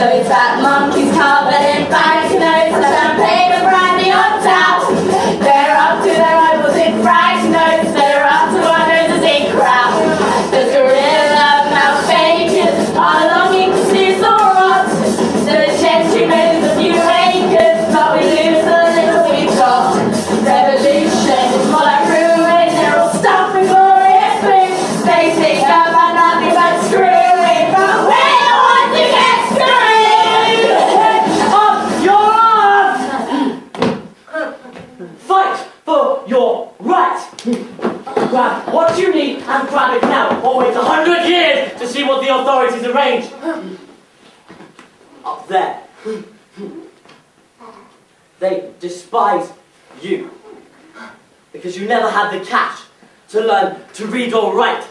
it's that monkeys covered in banknotes, and champagne and brandy on tap. They're up to their eyeballs in bright notes, they're up to our noses in crap. The gorilla mouth fakers are longing to see some rot. The gentry made a few acres, but we lose the little we got. Revolution is more like ruin, they're all stuffed with glorious food. They think about nothing but screwing, but we're the ones who get screwed! Up your arms! Fight for your right! Grab what you need and grab it now, or wait 100 years to see what the authorities arrange. Up there. They despise you because you never had the cash to learn to read or write.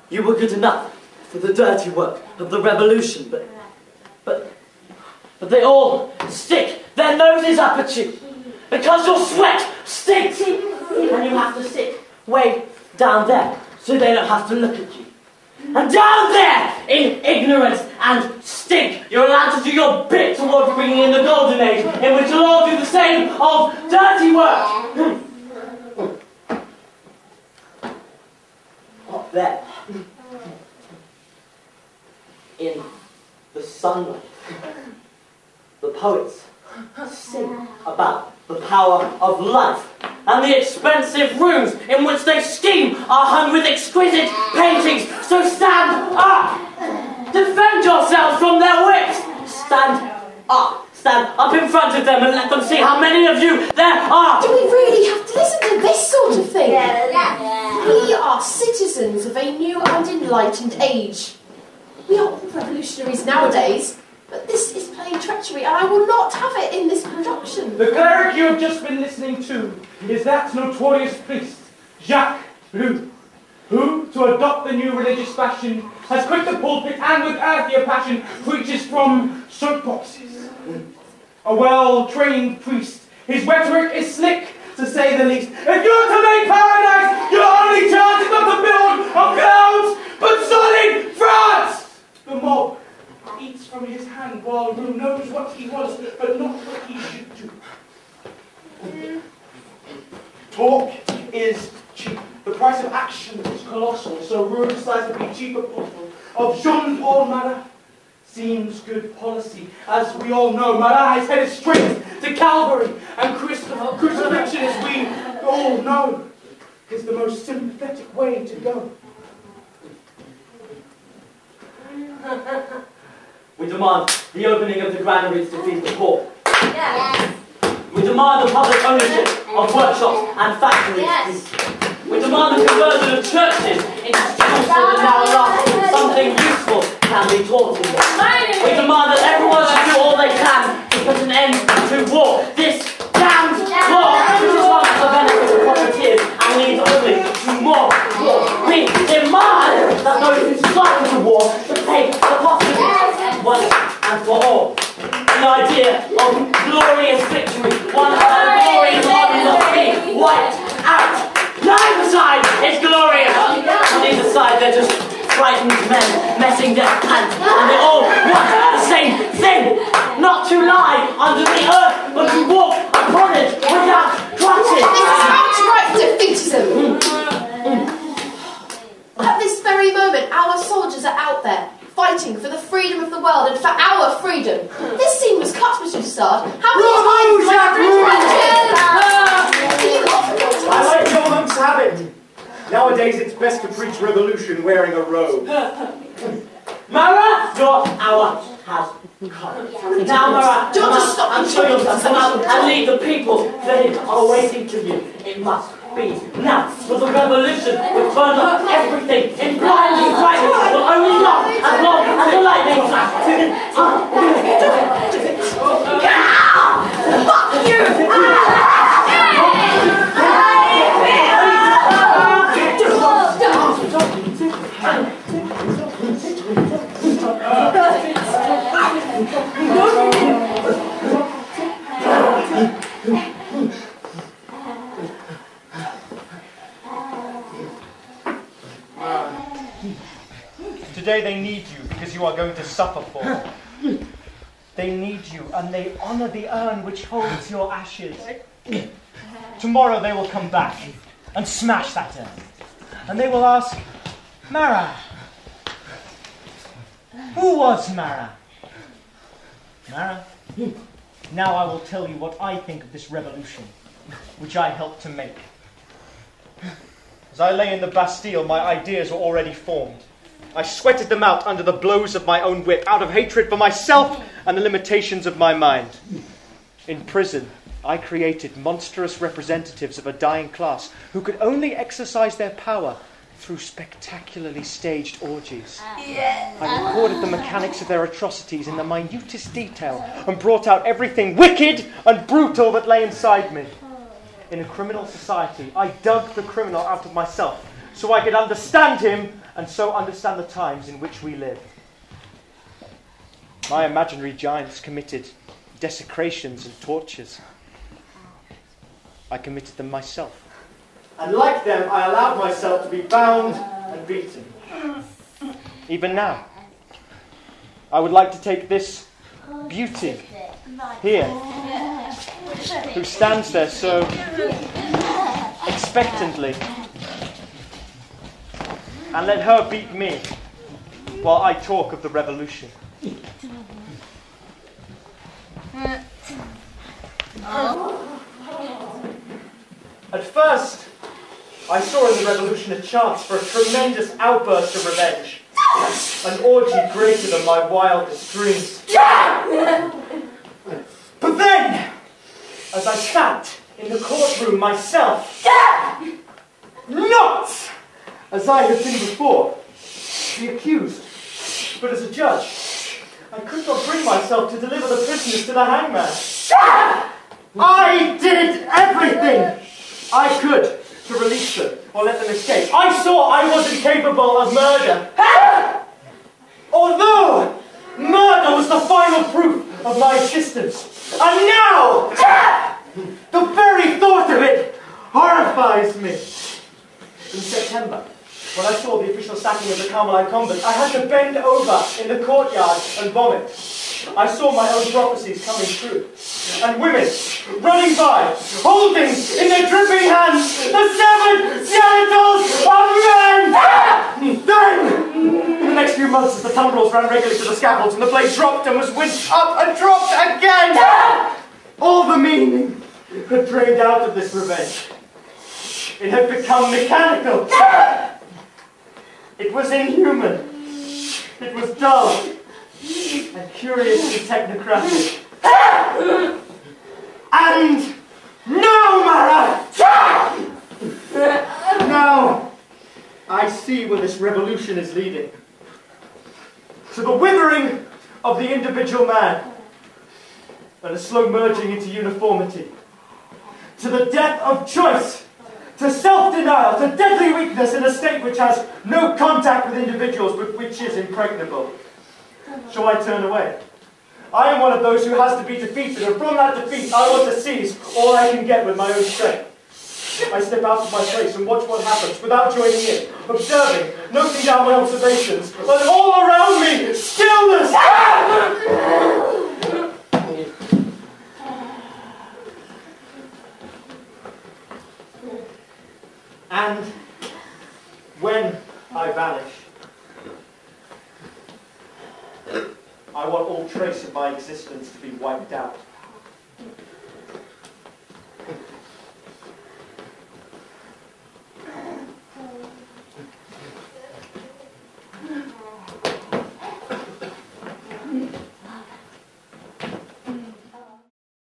You were good enough for the dirty work of the revolution, but they all stick their noses up at you because your sweat stinks, and you have to sit way down there so they don't have to look at you. And down there, in ignorance and stink, you're allowed to do your bit towards bringing in the golden age, in which you'll all do the same of dirty work. Up there, in the sunlight, the poets sing about the power of life, and the expensive rooms in which they scheme are hung with exquisite paintings. So stand up! Defend yourselves from their wits! Stand up! Stand up in front of them and let them see how many of you there are! Do we really have to listen to this sort of thing? We are citizens of a new and enlightened age. We are all revolutionaries nowadays, but this is plain treachery, and I will not have it in this production. The cleric you have just been listening to is that notorious priest, jghg, who, to adopt the new religious fashion, has quit the pulpit and with earthier passion preaches from soapboxes. A well-trained priest, his rhetoric is slick, to say the least. If you're to make paradise, your only chance is not to build on clouds, but solid France! The mob eats from his hand while who knows what he was, but not what he should do. Talk is cheap. The price of action is colossal, so rude decides to be cheaper possible. Of Jean-Paul Marat seems good policy. As we all know, Marat is headed straight to Calvary, and crucifixion, as we all know, is the most sympathetic way to go. We demand the opening of the granaries to feed the poor. Yes. We demand the public ownership of workshops and factories. Yes. We demand the conversion of churches into schools so that now at last something useful can be taught in them. We demand that everyone should do all they can to put an end to war. This damned war, which is not for the benefit of profiteers and leads only to more war. We demand that those who start the war should pay the cost of it once and for all. An idea of glorious victory, one of the glorious armies of being wiped out. Neither side is glorious. On either side, they're just frightened men messing their pants, and they all want the same thing: not to lie under the earth, but to walk upon it without crutches. This is outright defeatism. At this very moment, our soldiers are out there, fighting for the freedom of the world and for our freedom. This scene was cut, Mr. Sard. How many I like your monk's habit. Nowadays, it's best to preach revolution wearing a robe. Marat, your hour has come. Now, Marat, do you want to stop and show yourself, come out and lead the people. They are waiting to you. It must be now, for the revolution will burn up everything in blinding brightness will only last as long as the lightning flash. Fuck you! Today they need you because you are going to suffer for them. They need you, and they honour the urn which holds your ashes. Tomorrow they will come back and smash that urn. And they will ask, Mara, who was Mara? Mara, now I will tell you what I think of this revolution, which I helped to make. As I lay in the Bastille, my ideas were already formed. I sweated them out under the blows of my own whip, out of hatred for myself and the limitations of my mind. In prison, I created monstrous representatives of a dying class who could only exercise their power through spectacularly staged orgies. I recorded the mechanics of their atrocities in the minutest detail and brought out everything wicked and brutal that lay inside me. In a criminal society, I dug the criminal out of myself so I could understand him and so understand the times in which we live. My imaginary giants committed desecrations and tortures. I committed them myself. And like them, I allowed myself to be bound and beaten. Even now, I would like to take this beauty here, who stands there so expectantly, and let her beat me while I talk of the revolution. At first, I saw in the revolution a chance for a tremendous outburst of revenge, an orgy greater than my wildest dreams. But then, as I sat in the courtroom myself, not as I had been before, the accused, but as a judge, I could not bring myself to deliver the prisoners to the hangman. I did everything I could to release them or let them escape. I saw I wasn't capable of murder. Although murder was the final proof of my existence. And now, the very thought of it horrifies me. In September, when I saw the official sacking of the Carmelite convent, I had to bend over in the courtyard and vomit. I saw my own prophecies coming true. And women running by, holding in their dripping hands the severed genitals of men! Then, in the next few months, as the tumbrils ran regularly to the scaffolds and the blade dropped and was winched up and dropped again, all the meaning had drained out of this revenge. It had become mechanical. It was inhuman. It was dull and curiously technocratic. And now, Mara! Now, I see where this revolution is leading. To the withering of the individual man and a slow merging into uniformity. To the death of choice. To self-denial, to deadly weakness in a state which has no contact with individuals, but which is impregnable. Shall I turn away? I am one of those who has to be defeated, and from that defeat I want to seize all I can get with my own strength. I step out of my place and watch what happens without joining in, observing, noting down my observations, but all around me, stillness! And when I vanish, I want all trace of my existence to be wiped out.